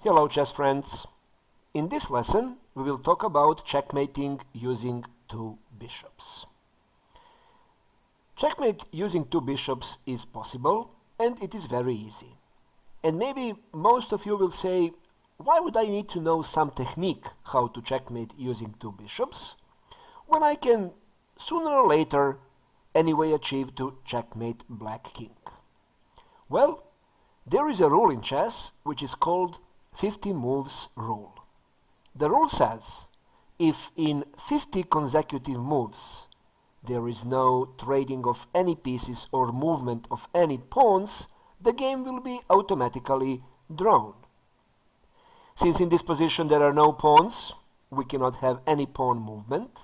Hello chess friends! In this lesson we will talk about checkmating using two bishops. Checkmate using two bishops is possible and it is very easy. And maybe most of you will say, why would I need to know some technique how to checkmate using two bishops when I can sooner or later anyway achieve to checkmate black king? Well, there is a rule in chess which is called 50 moves rule. The rule says, if in 50 consecutive moves there is no trading of any pieces or movement of any pawns, the game will be automatically drawn. Since in this position there are no pawns, we cannot have any pawn movement,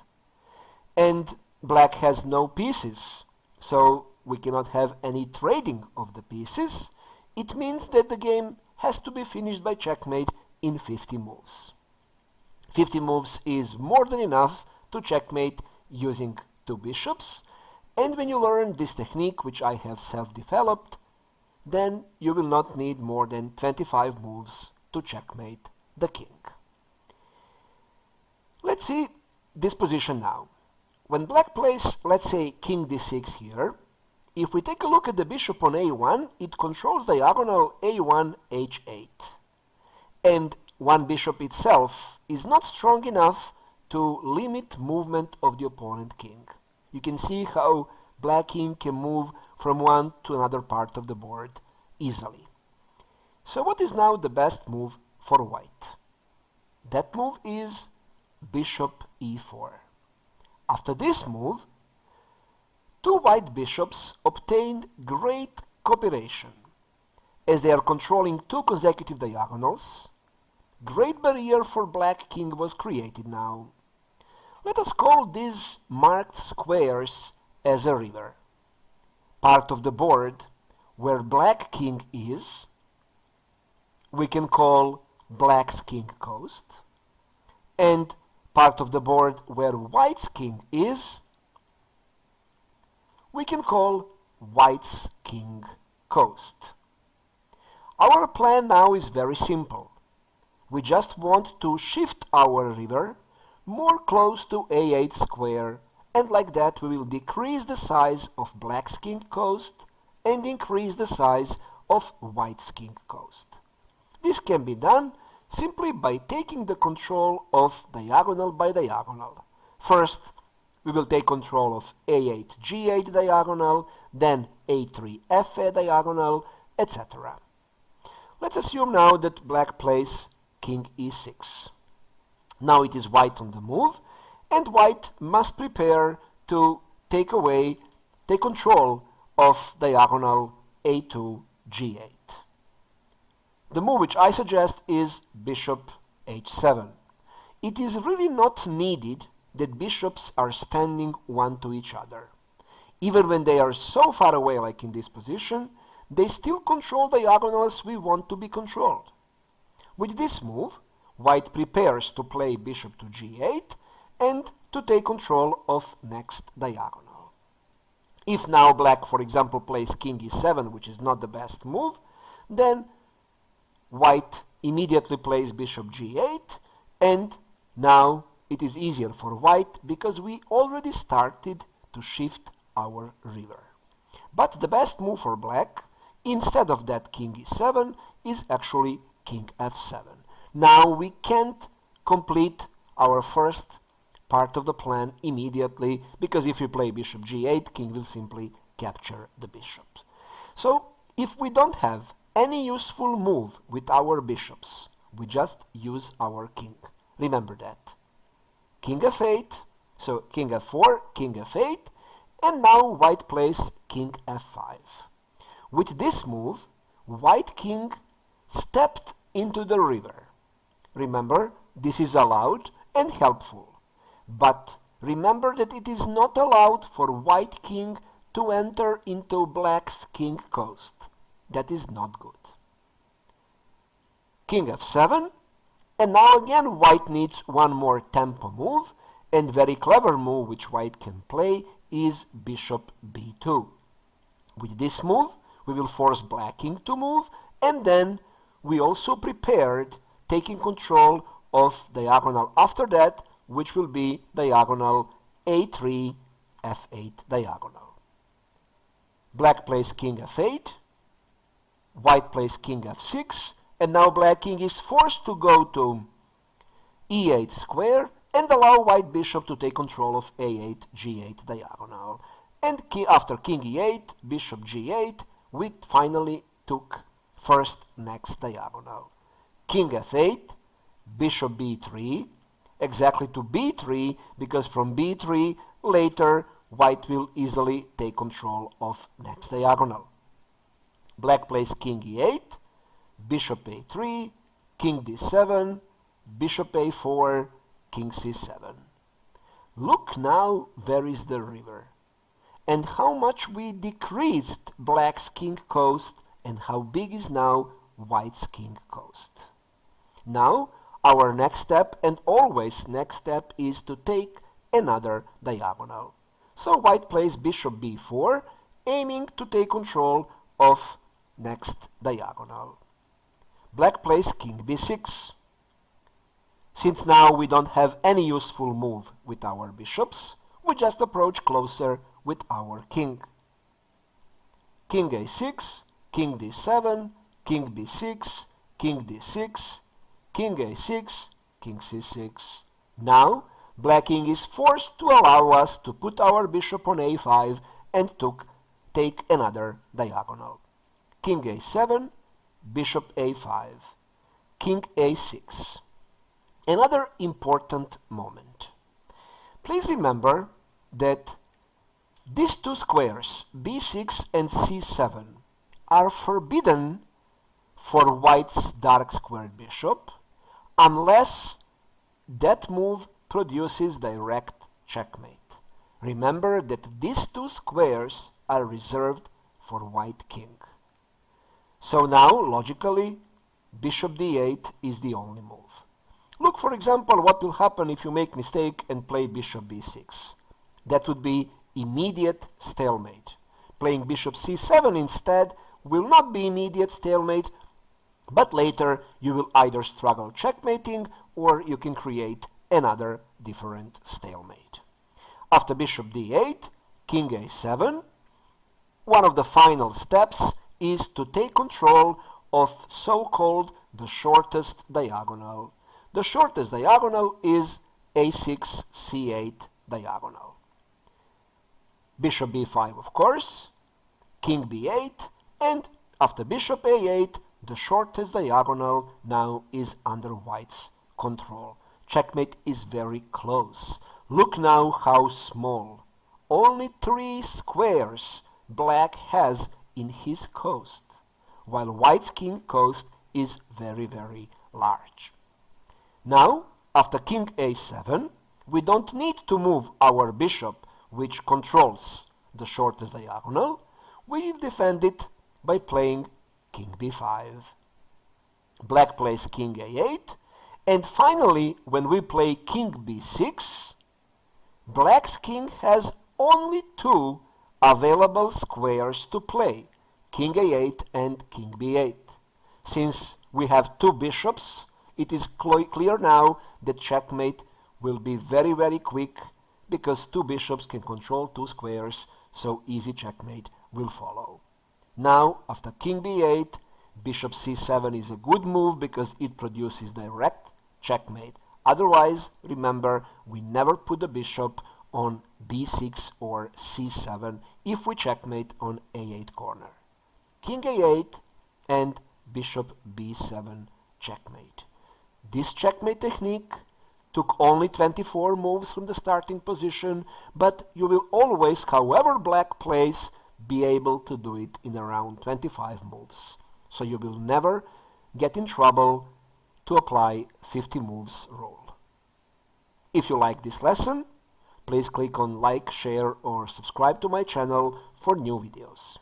and black has no pieces, so we cannot have any trading of the pieces. It means that the game has to be finished by checkmate in 50 moves. 50 moves is more than enough to checkmate using two bishops, and when you learn this technique, which I have self-developed, then you will not need more than 25 moves to checkmate the king. Let's see this position now. When black plays, let's say, king d6 here, if we take a look at the bishop on a1, it controls diagonal a1, h8. And one bishop itself is not strong enough to limit movement of the opponent king. You can see how black king can move from one to another part of the board easily. So what is now the best move for white? That move is bishop e4. After this move, two white bishops obtained great cooperation. As they are controlling two consecutive diagonals, great barrier for black king was created now. Let us call these marked squares as a river. Part of the board where black king is, we can call black's king coast, and part of the board where white's king is, we can call white's king coast. Our plan now is very simple. We just want to shift our river more close to a8 square, and like that we will decrease the size of black's king coast and increase the size of white's king coast. This can be done simply by taking the control of diagonal by diagonal. First, we will take control of a8, g8 diagonal, then a3, f8 diagonal, etc. Let's assume now that black plays king e6. Now it is white on the move, and white must prepare to take control of diagonal a2, g8. The move which I suggest is bishop h7. It is really not needed that bishops are standing one to each other. Even when they are so far away, like in this position, they still control diagonals we want to be controlled. With this move, white prepares to play bishop to g8 and to take control of next diagonal. If now black, for example, plays king e7, which is not the best move, then white immediately plays bishop g8, and now it is easier for white because we already started to shift our river. But the best move for black, instead of that king e7, is actually king f7. Now we can't complete our first part of the plan immediately, because if we play bishop g8, king will simply capture the bishop. So if we don't have any useful move with our bishops, we just use our king. Remember that. King f8, so king f4, king f8, and now white plays king f5. With this move, white king stepped into the river. Remember, this is allowed and helpful. But remember that it is not allowed for white king to enter into black's king coast. That is not good. King f7, and now again white needs one more tempo move, and very clever move which white can play is bishop b2. With this move, we will force black king to move, and then we also prepared taking control of diagonal after that, which will be diagonal a3, f8 diagonal. Black plays king f8, white plays king f6, and now black king is forced to go to e8 square and allow white bishop to take control of a8, g8 diagonal. And after king e8, bishop g8, we finally took first next diagonal. King f8, bishop b3, exactly to b3, because from b3 later white will easily take control of next diagonal. Black plays king e8, bishop a3, king d7, bishop a4, king c7. Look now where is the river, and how much we decreased black's king coast, and how big is now white's king coast. Now our next step, and always next step, is to take another diagonal. So white plays bishop b4, aiming to take control of next diagonal. Black plays king b6. Since now we don't have any useful move with our bishops, we just approach closer with our king. King a6, king d7, king b6, king d6, king a6, king c6. Now black king is forced to allow us to put our bishop on a5 and take another diagonal. King a7, bishop a5, king a6. Another important moment. Please remember that these two squares, b6 and c7, are forbidden for white's dark squared bishop unless that move produces direct checkmate. Remember that these two squares are reserved for white king. So now, logically, bishop d8 is the only move. Look, for example, what will happen if you make mistake and play bishop b6. That would be immediate stalemate. Playing bishop c7 instead will not be immediate stalemate, but later you will either struggle checkmating or you can create another different stalemate. After bishop d8, king a7, one of the final steps is to take control of so-called the shortest diagonal. The shortest diagonal is a6, c8 diagonal. Bishop b5, of course, king b8, and after bishop a8, the shortest diagonal now is under white's control. Checkmate is very close. Look now how small. Only 3 squares black has in his coast, while white's king coast is very, very large. Now, after king a7, we don't need to move our bishop, which controls the shortest diagonal. We defend it by playing king b5. Black plays king a8, and finally, when we play king b6, black's king has only 2 available squares to play, king a8 and king b8. Since we have 2 bishops, it is clear now that checkmate will be very, very quick, because 2 bishops can control 2 squares, so easy checkmate will follow. Now, after king b8, bishop c7 is a good move because it produces direct checkmate. Otherwise, remember, we never put the bishop on b6 or c7 if we checkmate on a8 corner. King a8 and bishop b7 checkmate. This checkmate technique took only 24 moves from the starting position, but you will always, however black plays, be able to do it in around 25 moves. So you will never get in trouble to apply 50 moves rule. If you like this lesson, please click on like, share or subscribe to my channel for new videos.